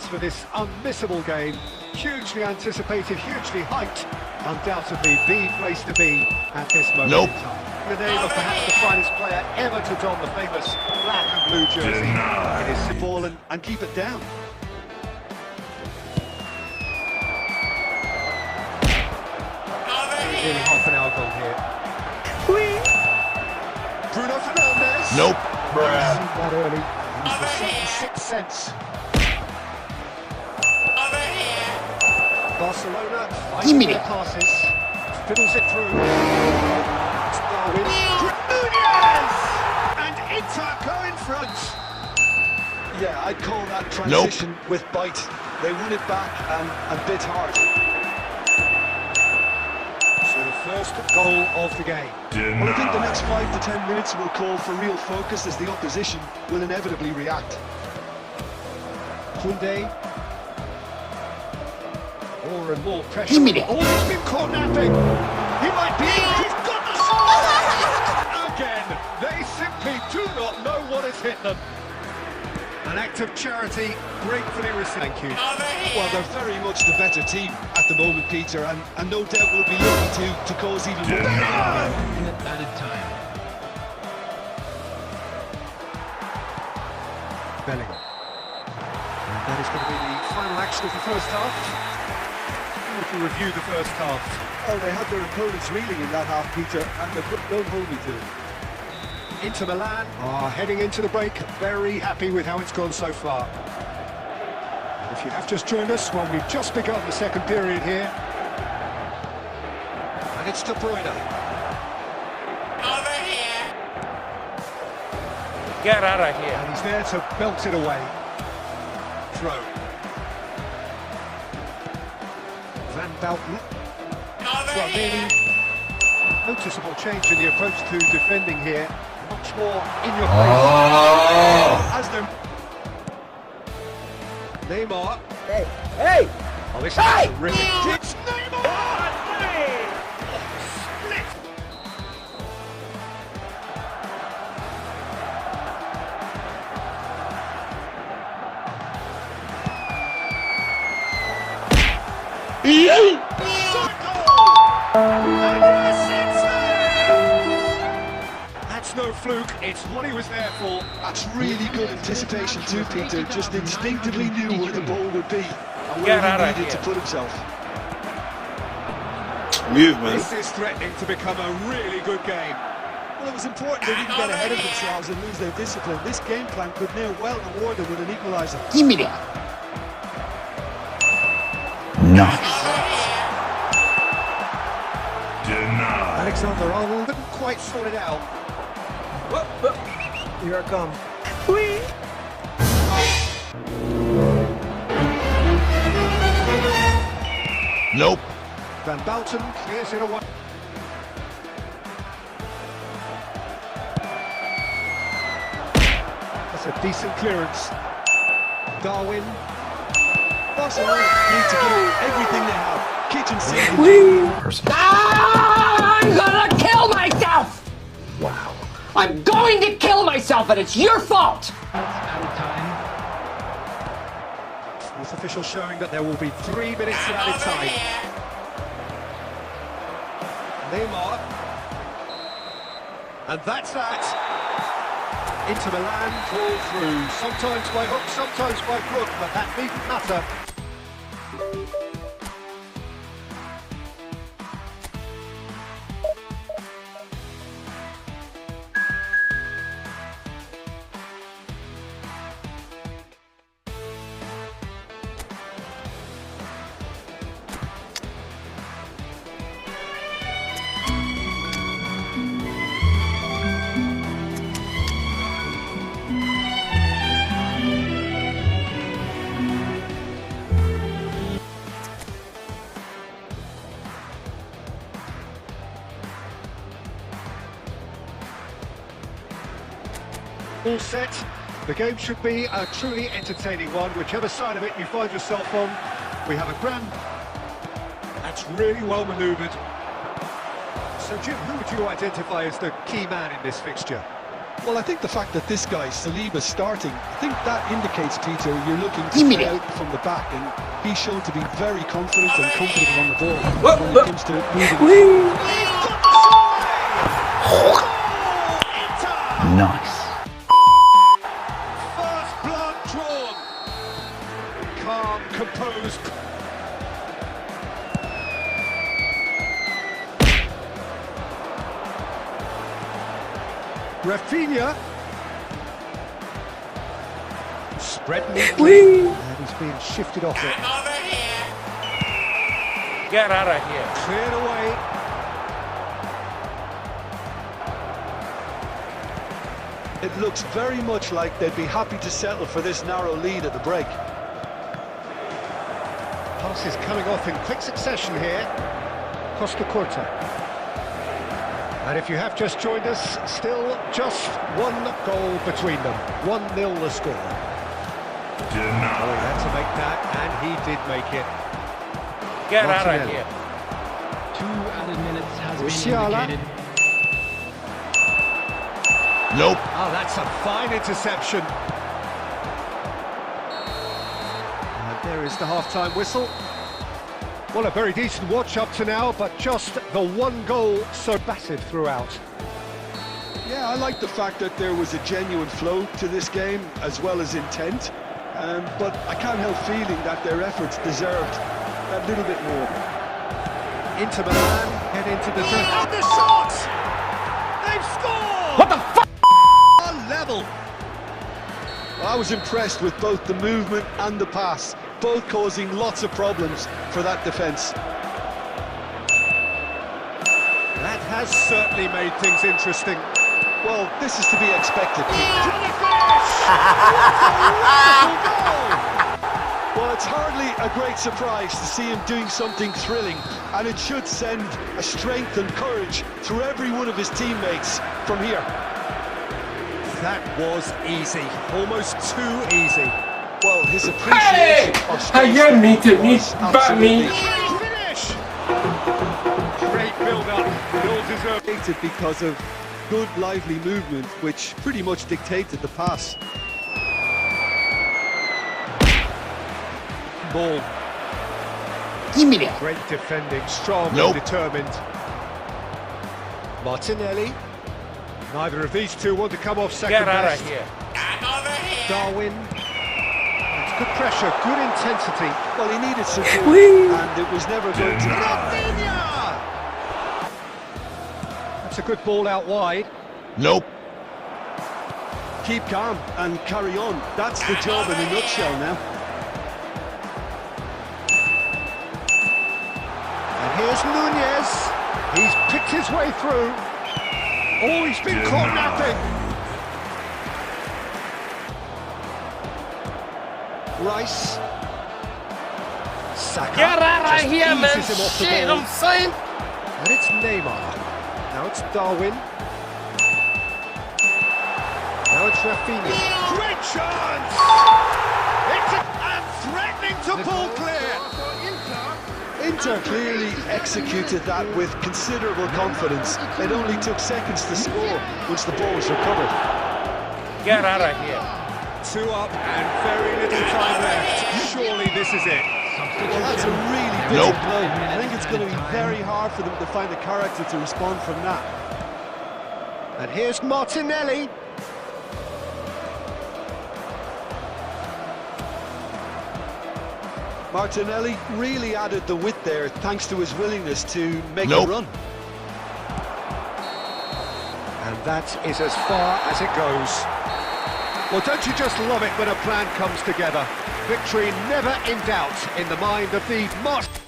minutes for this unmissable game. Hugely anticipated, hugely hyped. Undoubtedly the place to be at this moment in time. The name of perhaps the finest player ever to don the famous black and blue jersey. It is to ball and keep it down. Nearly half an hour gone here. Bruno Fernandes. Nope. That early. He's the sixth sense. Barcelona fighting their passes. Fiddles it through. Darwin. Rumminege! And Inter go in front. Yeah, I'd call that transition with bite. They won it back and bit hard. So the first goal of the game. Well, I think the next 5 to 10 minutes will call for real focus as the opposition will inevitably react. Koundé. More and more pressure. Oh, he's been caught napping. He might be. He's got the shot! Again, they simply do not know what has hit them. An act of charity, gratefully received. Thank you. Well, they're very much the better team at the moment, Peter, and no doubt will be looking to cause even more. Added time. Bellingham. And that is going to be the final action of the first half. If we review the first half. Oh, they had their opponents reeling in that half, Peter, and don't hold me to it. Inter Milan are heading into the break, very happy with how it's gone so far. And if you have just joined us, well, we've just begun the second period here. And it's De Bruyne. Over here. Get out of here. And he's there to belt it away. Throw. Van Bouten. Rumminege. Noticeable change in the approach to defending here. Much more in your face. As them. Neymar. Hey! Oh, this is terrific. It's Neymar! Split. That's no fluke, it's what he was there for. That's really good anticipation too, Peter. Just instinctively knew where the ball would be and where he needed to put himself. Movement. This is threatening to become a really good game. Well, it was important they didn't get ahead of themselves and lose their discipline. This game plan could now well reward them with an equaliser. Nice. Alexander Arnold couldn't quite sort it out. Here I come. Nope. Van Bouten clears it away. That's a decent clearance. Darwin. Barcelona need to give it everything they have. Kitchen sink. I'm gonna kill myself! Wow. I'm going to kill myself, and it's your fault! Added time. This official showing that there will be 3 minutes of added time. Neymar. And that's that. Inter Milan fall through. Sometimes by hook, sometimes by crook, but that needn't matter. All set. The game should be a truly entertaining one, whichever side of it you find yourself on. We have a grand... That's really well manoeuvred. So Jim, who would you identify as the key man in this fixture? Well, I think the fact that this guy, Saliba's starting, I think that indicates, Peter, you're looking to play out from the back, and he's shown to be very confident and comfortable on the ball when it comes to moving. Nice. First blood drawn. Calm, composed. Rafinha. Spread neatly. And he's being shifted off it. Get out of here. Cleared away. It looks very much like they'd be happy to settle for this narrow lead at the break. Passes coming off in quick succession here. Costa Curta. And if you have just joined us, still just one goal between them. 1-0 the score. Oh, he had to make that, and he did make it. Get out of Martinelli. here. 2 added minutes has Musiala. been indicated. Nope. Oh, that's a fine interception. And there is the half-time whistle. Well, a very decent watch up to now, but just the one goal so massive throughout. Yeah, I like the fact that there was a genuine flow to this game, as well as intent. But I can't help feeling that their efforts deserved a little bit more. Inter Milan head into the turn. And the shot! They've scored! What the fuck? Level. I was impressed with both the movement and the pass, both causing lots of problems for that defence. That has certainly made things interesting. Well, this is to be expected, Pete. To the finish! Well, it's hardly a great surprise to see him doing something thrilling, and it should send a strength and courage through every one of his teammates from here. That was easy, almost too easy. Well, his appreciation of space was me. Finish! Great build-up, ill-deserved. because of good, lively movement, which pretty much dictated the pass. Ball. Give me that. Great defending, strong Nope. and determined. Martinelli. Neither of these two want to come off second Get out best. of here. Darwin. It's good pressure, good intensity. Well, he needed support, and it was never going to... Rafinha! That's a good ball out wide. Nope. Keep calm and carry on. That's the job in a nutshell now. And here's Nunez. He's picked his way through. Oh, he's been caught napping. Rice. Saka. Get out just of here, man. eases him off the Shit, ball. I'm saying. And it's Neymar. Now it's Darwin. Now it's Rafinha. Great chance! And threatening to pull clear. Inter clearly executed that with considerable confidence. It only took seconds to score once the ball was recovered. Get out of here. 2 up and very little time left. Surely this is it. Well, that's a really bitter Nope. blow. I think it's going to be very hard for them to find the character to respond from that. And here's Martinelli. Martinelli really added the width there thanks to his willingness to make Nope. a run. And that is as far as it goes. Well, don't you just love it when a plan comes together? Victory never in doubt in the mind of the master.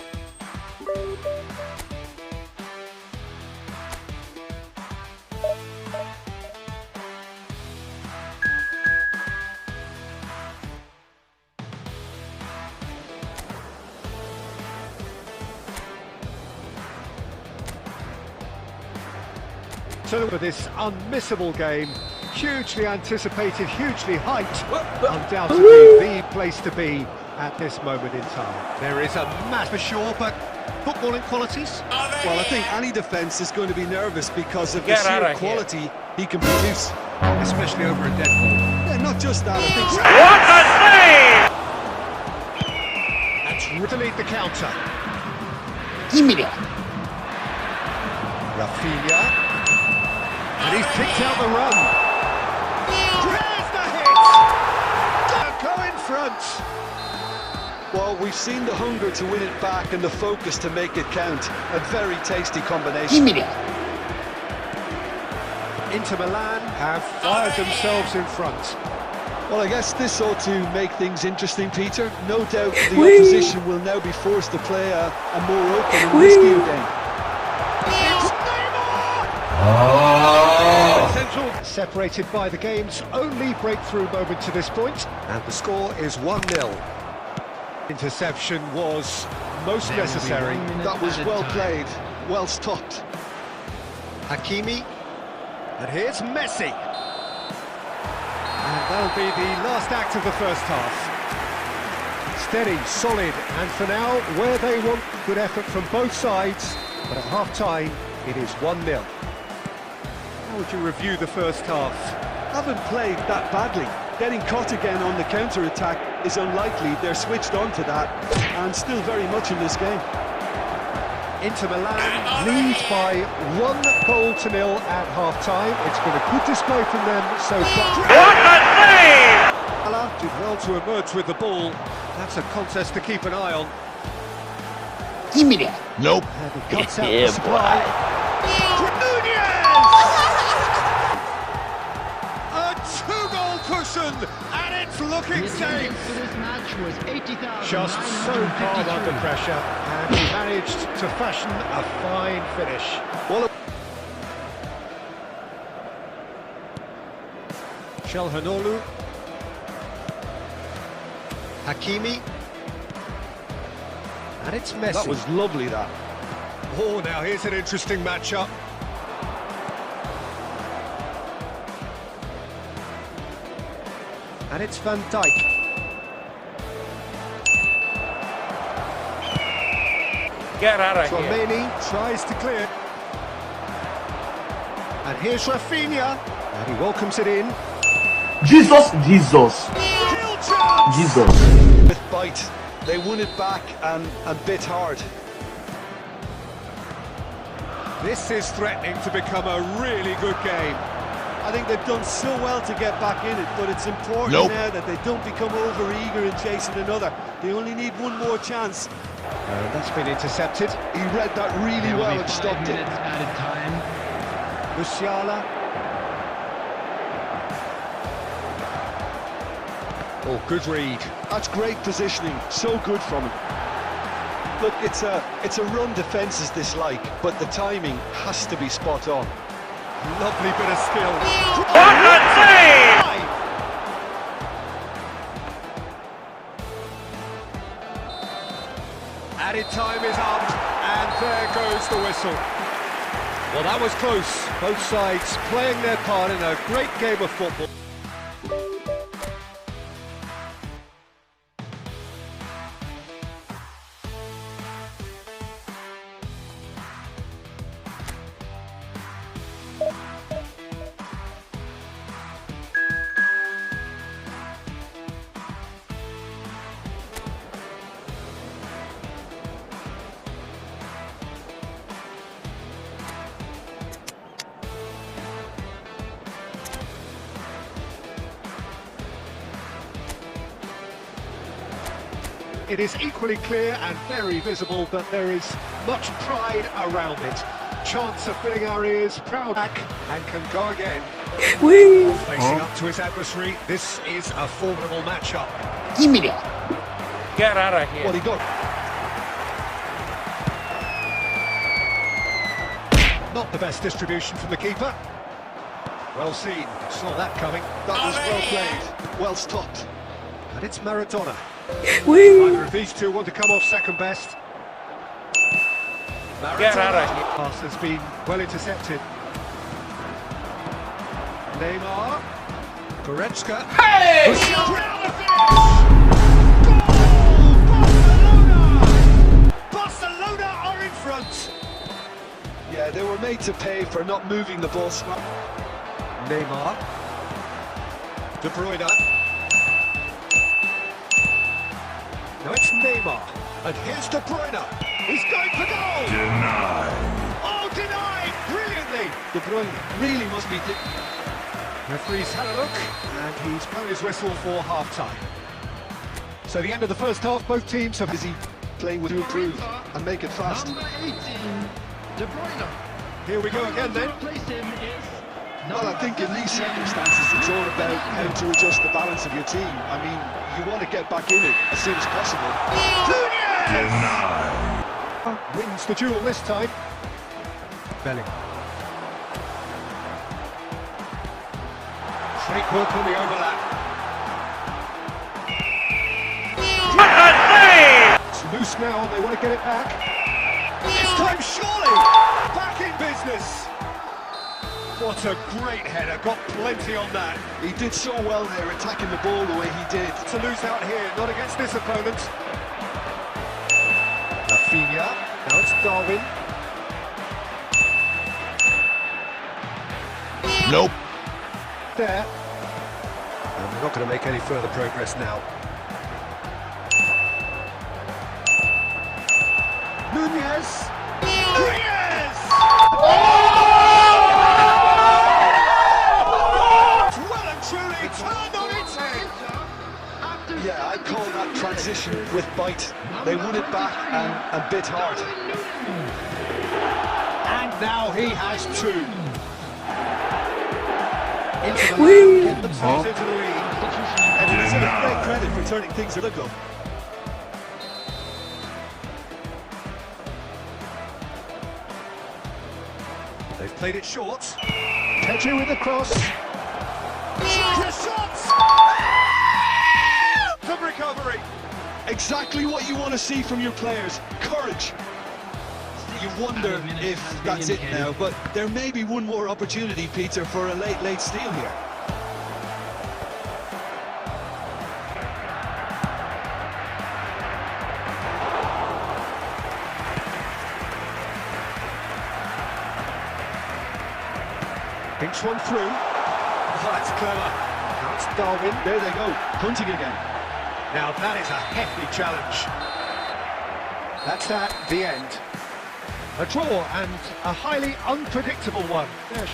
So for this unmissable game, hugely anticipated, hugely hyped, undoubtedly the place to be at this moment in time. There is a match for sure, but footballing qualities? Well, I think any defence is going to be nervous because of the Get out sheer of here. quality he can produce. especially over a dead ball. Yeah, not just that, I think. What a save! And to lead the counter. Gimme. Rafinha. And he's picked out the run. There's the hit! Go in front. Well, we've seen the hunger to win it back and the focus to make it count. A very tasty combination. Gimme. Inter Milan have fired themselves in front. Well, I guess this ought to make things interesting, Peter. No doubt the opposition will now be forced to play a more open and riskier game. It's Neymar! Central, separated by the game's only breakthrough moment to this point, and the score is 1-0. Interception was most necessary. That was well played, well stopped. Hakimi, and here's Messi. And that'll be the last act of the first half. Steady, solid, and for now, where they want. Good effort from both sides, but at half-time, it is 1-0. How would you review the first half? Haven't played that badly. Getting caught again on the counter-attack is unlikely. They're switched on to that, and still very much in this game. Inter Milan lead by 1-0 at half-time. It's been a good display from them so far. What a save! Salah did well to emerge with the ball. That's a contest to keep an eye on. Gimme. Nope. And he cuts out the supply. Nunez! A two-goal cushion, and it's looking safe. For this match was 80,000. Just so calm under pressure, and he managed to fashion a fine finish. Well, Çalhanoğlu, Hakimi, and it's Messi. That was lovely, that. Oh, now here's an interesting matchup. And it's Van Dijk. Get out of here. Rumminege tries to clear. And here's Rafinha. And he welcomes it in. Jesus. Still chance! Jesus. With bite, they won it back and bit hard. This is threatening to become a really good game. I think they've done so well to get back in it, but it's important now that they don't become over-eager in chasing another. They only need one more chance. That's been intercepted. He read that really well and stopped it. Added time. Musiala. Oh, good read. That's great positioning, so good from him. Look, it's a run defence is this like, but the timing has to be spot on. Lovely bit of skill. What a save! Added time is up, and there goes the whistle. Well, that was close. Both sides playing their part in a great game of football. It is equally clear and very visible that there is much pride around it. Chance of filling our ears, proud back, and can go again. Facing up to his adversary, this is a formidable matchup. Gimme. Get out of here. Well, he got... Not the best distribution from the keeper. Well seen, saw that coming. That was well played, well stopped. And it's Maradona. Neither of these two want to come off second best. Maradona. Get out of here. Pass has been well intercepted. Neymar. Goretzka. Hey! Goal! Barcelona are in front. Yeah, they were made to pay for not moving the ball smart. Neymar. De Bruyne. Now it's Neymar. And here's De Bruyne. He's going for goal! Denied. Oh, denied! Brilliantly! De Bruyne really must be... Referee's had a look, and he's blown his whistle for half-time. So the end of the first half, both teams have... busy playing with to improve and make it fast. Number 18, De Bruyne. Here we go again then. Replace him is Well, I think in these circumstances, it's all about how to adjust the balance of your team. I mean, you want to get back in it as soon as possible. Denied. Wins the duel this time. Belling. Great work on the overlap. What a save! It's loose now, and they want to get it back. This time, surely! Back in business! What a great header, got plenty on that. He did so well there, attacking the ball the way he did. To lose out here, not against this opponent. Rafinha, now it's Darwin. Nope. There. And we're not going to make any further progress now. Nunez! Nunez! Well and truly turned on its head! Yeah, I call that transition with bite. They won it back and bit hard. And now he has two. Into the lead, get themselves into the lead. And he deserves great credit for turning things a little. They've played it short. Pedri with the cross. Shots! The recovery. Exactly what you want to see from your players. Courage. You wonder if that's it now, but there may be one more opportunity, Peter, for a late steal here. Pinch one through. Oh, that's clever. Now it's Darwin. There they go, hunting again. Now that is a hefty challenge. That's that, the end. A draw and a highly unpredictable one. There.